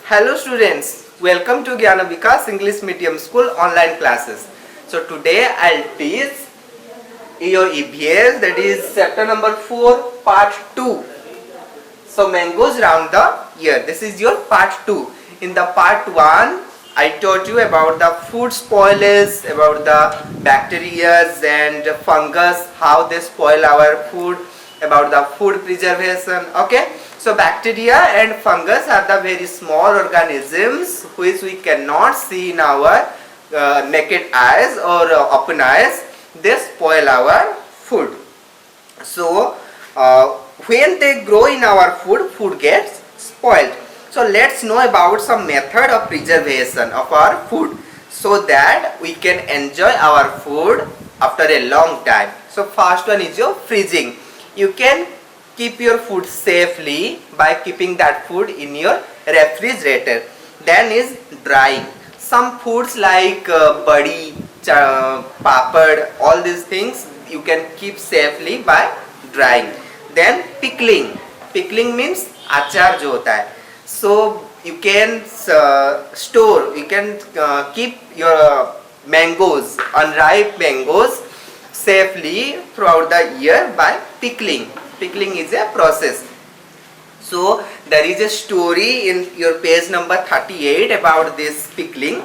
Hello students, welcome to Gyana Vikas English Medium School online classes. So today I'll teach your EVS, that is chapter number 4 part 2. So mangoes round the year. This is your part 2. In the part 1 I taught you about the food spoilage, about the bacteria and fungus, how they spoil our food, about the food preservation. Okay. So bacteria and fungus are the very small organisms which we cannot see in our naked eyes or open eyes. They spoil our food. So when they grow in our food, food gets spoiled. So let's know about some method of preservation of our food so that we can enjoy our food after a long time. So first one is your freezing. You can keep your food safely by keeping that food in your refrigerator. Then is drying. Some foods like badi, papad, all these things you can keep safely by drying. Then pickling. Pickling means achar jo hota hai. So you can store, you can keep your mangoes, unripe mangoes safely throughout the year by pickling. Pickling is a process. So there is a story in your page number 38 about this pickling.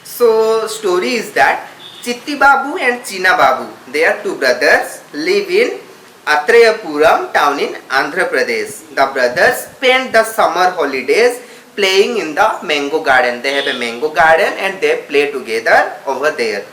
So story is that Chitti Babu and China Babu, they are two brothers, live in Atreyapuram town in Andhra Pradesh. The brothers spend the summer holidays playing in the mango garden. They have a mango garden and they play together over there.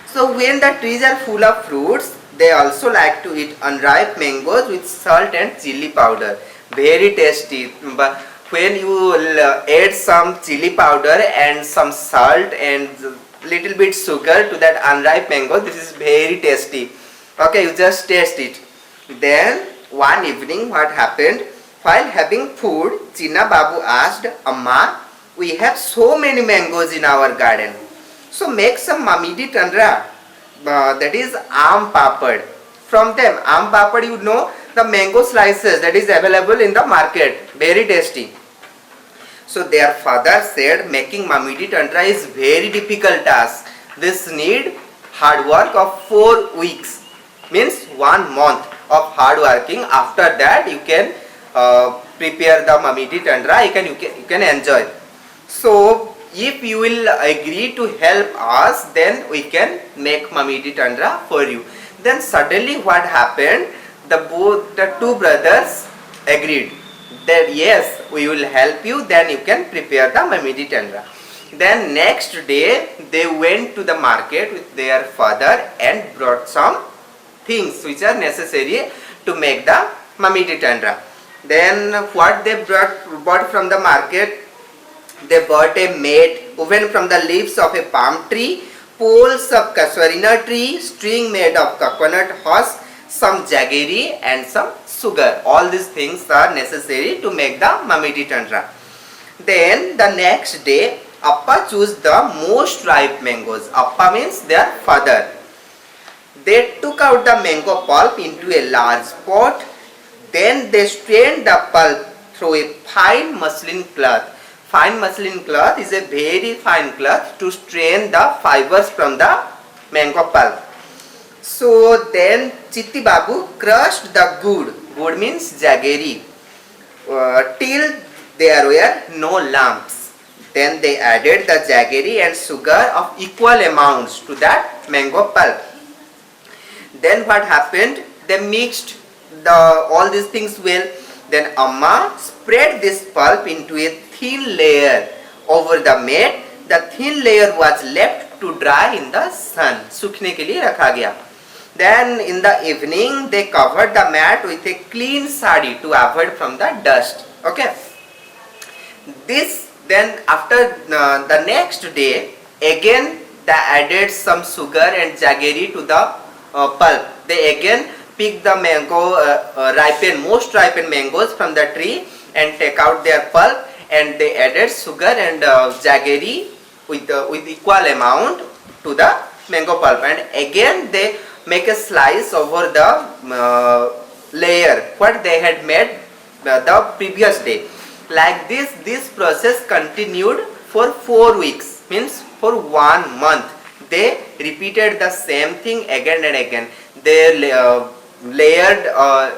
So when the trees are full of fruits, they also like to eat unripe mangoes with salt and chili powder. Very tasty. But when you add some chili powder and some salt and little bit sugar to that unripe mango, this is very tasty. Okay, you just taste it. Then one evening what happened? While having food, China Babu asked, Amma, we have so many mangoes in our garden. So make some mamidi tandra. That is aam papad. From them, aam papad, you know, the mango slices that is available in the market. Very tasty. So their father said making mamidi tandra is very difficult task. This need hard work of 4 weeks. Means 1 month of hard working. After that you can prepare the mamidi tandra. You can enjoy. So if you will agree to help us, then we can make mamidi tandra for you. Then suddenly what happened? The two brothers agreed that yes, we will help you, then you can prepare the mamidi tandra. Then next day they went to the market with their father and brought some things which are necessary to make the mamidi tandra. Then what they bought from the market? They bought a mat woven from the leaves of a palm tree, poles of casuarina tree, string made of coconut husk, some jaggery and some sugar. All these things are necessary to make the mamidi tandra. Then the next day, Appa chose the most ripe mangoes. Appa means their father. They took out the mango pulp into a large pot. Then they strained the pulp through a fine muslin cloth. Fine muslin cloth is a very fine cloth to strain the fibers from the mango pulp. So then Chitti Babu crushed the good. Good means jaggery. Till there were no lumps. Then they added the jaggery and sugar of equal amounts to that mango pulp. Then what happened? They mixed all these things well. Then Amma spread this pulp into a thin layer over the mat. The thin layer was left to dry in the sun. सूखने के लिए रखा गया. Then in the evening they covered the mat with a clean sari to avoid from the dust. Okay. Then after the next day again they added some sugar and jaggery to the pulp. They again pick the mango, most ripened mangoes from the tree and take out their pulp, and they added sugar and jaggery with equal amount to the mango pulp, and again they make a slice over the layer what they had made the previous day. Like this process continued for 4 weeks, means for 1 month. They repeated the same thing again and again. They layered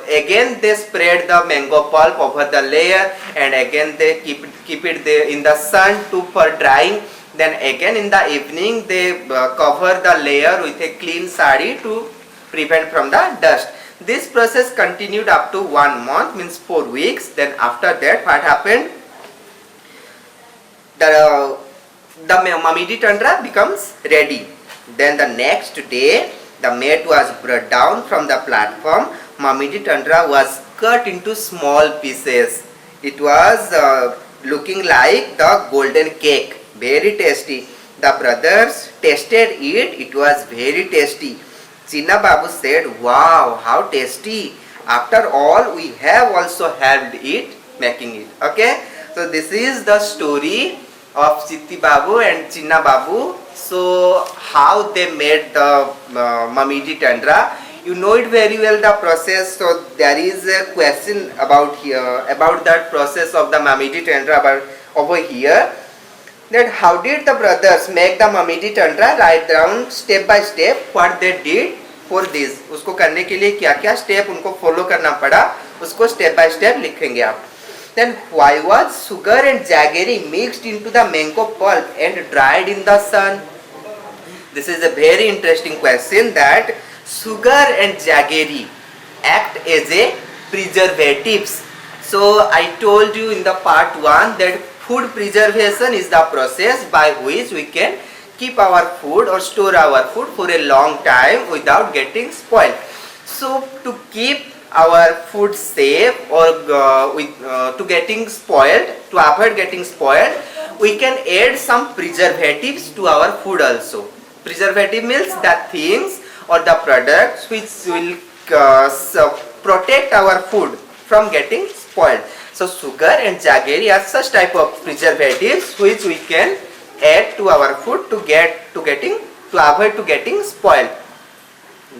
again. They spread the mango pulp over the layer, and again they keep it there in the sun for drying. Then again in the evening they cover the layer with a clean sari to prevent from the dust. This process continued up to 1 month, means 4 weeks. Then after that, what happened? The Mamidi Tandra becomes ready. Then the next day, the mat was brought down from the platform. Mamidi Tandra was cut into small pieces. It was looking like the golden cake, very tasty. The brothers tasted it. It was very tasty. Chinna Babu said, "Wow, how tasty! After all, we have also helped it making it." Okay, so this is the story of Chitti Babu and Chinna Babu. So how they made the Mamidi Tandra, you know it very well, the process. So there is a question about here, about that process of the Mamidi Tandra over here, that how did the brothers make the Mamidi Tandra. Write down step by step what they did for this. उसको करने के लिए क्या क्या step उनको follow करना पड़ा, उसको स्टेप बाय स्टेप लिखेंगे आप. Then why was sugar and jaggery mixed into the mango pulp and dried in the sun? This is a very interesting question, that sugar and jaggery act as a preservatives. So I told you in the part 1 that food preservation is the process by which we can keep our food or store our food for a long time without getting spoiled. So to keep our food safe or to getting spoiled, to avoid getting spoiled, we can add some preservatives to our food also. Preservative means the things or the products which will protect our food from getting spoiled. So sugar and jaggery are such type of preservatives which we can add to our food to avoid to getting spoiled.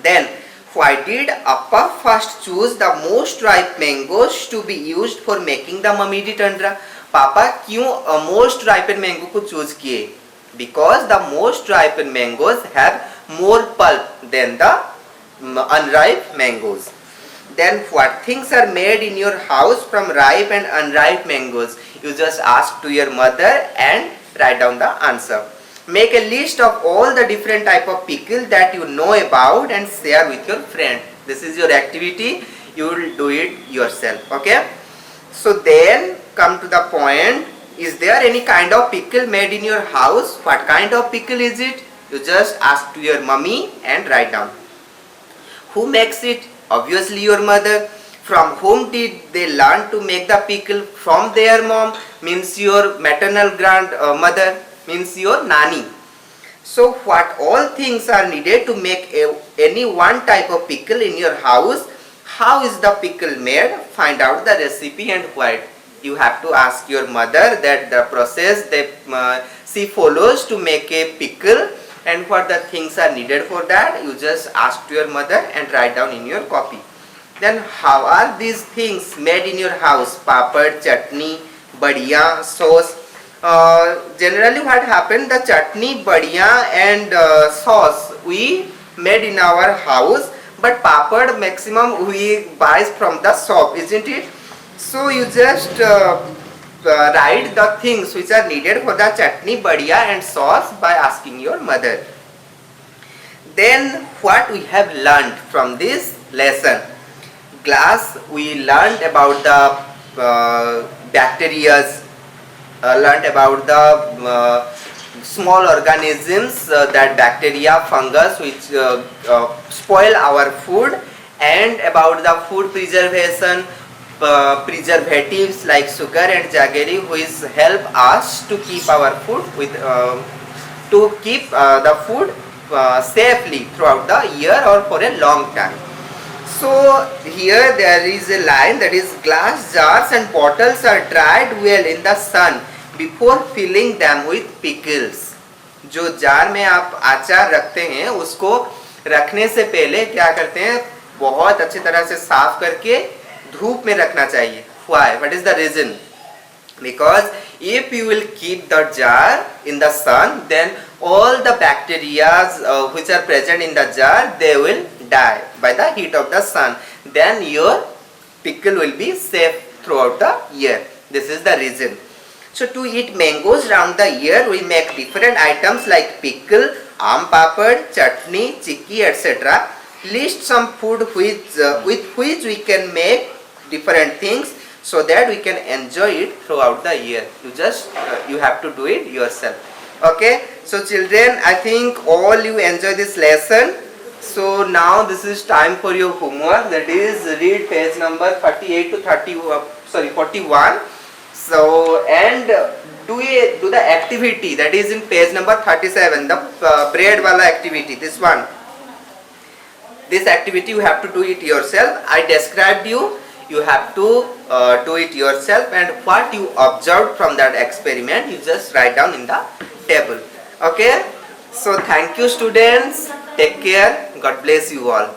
Then why did Appa first choose the most ripe mangoes to be used for making the Mamidi Tandra? पापा क्यों most ripened mango को choose किए? Because the most ripened mangoes have more pulp than the unripe mangoes. Then what things are made in your house from ripe and unripe mangoes? You just ask to your mother and write down the answer. Make a list of all the different type of pickle that you know about and share with your friend. This is your activity. You will do it yourself. Okay. So then come to the point. Is there any kind of pickle made in your house? What kind of pickle is it? You just ask to your mummy and write down. Who makes it? Obviously your mother. From whom did they learn to make the pickle? From their mom, means your maternal grandmother, means your nani. So what all things are needed to make any one type of pickle in your house? How is the pickle made? Find out the recipe and why. You have to ask your mother that the process that she follows to make a pickle and what the things are needed for that. You just ask to your mother and write down in your copy. Then how are these things made in your house? Papad, chutney, badiya, sauce. Generally what happened, the chutney, badiya and sauce we made in our house, but papad maximum we buy from the shop, isn't it? So you just write the things which are needed for the chutney, badiya and sauce by asking your mother. Then what we have learned from this lesson? Class, we learned about the bacteria, learned about the small organisms, that bacteria, fungus which spoil our food, and about the food preservation, preservatives like sugar and jaggery which help us to keep our food with to keep the food safely throughout the year or for a long time. So here there is a line, that is glass jars and bottles are dried well in the sun before filling them with pickles. जो jar में आप अचार रखते हैं उसको रखने से पहले क्या करते हैं, बहुत अच्छी तरह से साफ करके धूप में रखना चाहिए. Why? What is the reason? Because if you will keep the jar in the sun, then all the bacteria which are present in the jar, they will die by the heat of the sun. Then your pickle will be safe throughout the year. This is the reason. So to eat mangoes round the year, we make different items like pickle, aam papad, chutney, chikki, etc. List some food with which we can make different things, so that we can enjoy it throughout the year. You have to do it yourself. Okay, so children, I think all you enjoy this lesson. So now this is time for your homework, that is read page number 38 to 41. So and do the activity that is in page number 37, the bread wala activity, this one. This activity you have to do it yourself. I described you have to do it yourself, and what you observed from that experiment you just write down in the table. Okay, so thank you students, take care, God bless you all.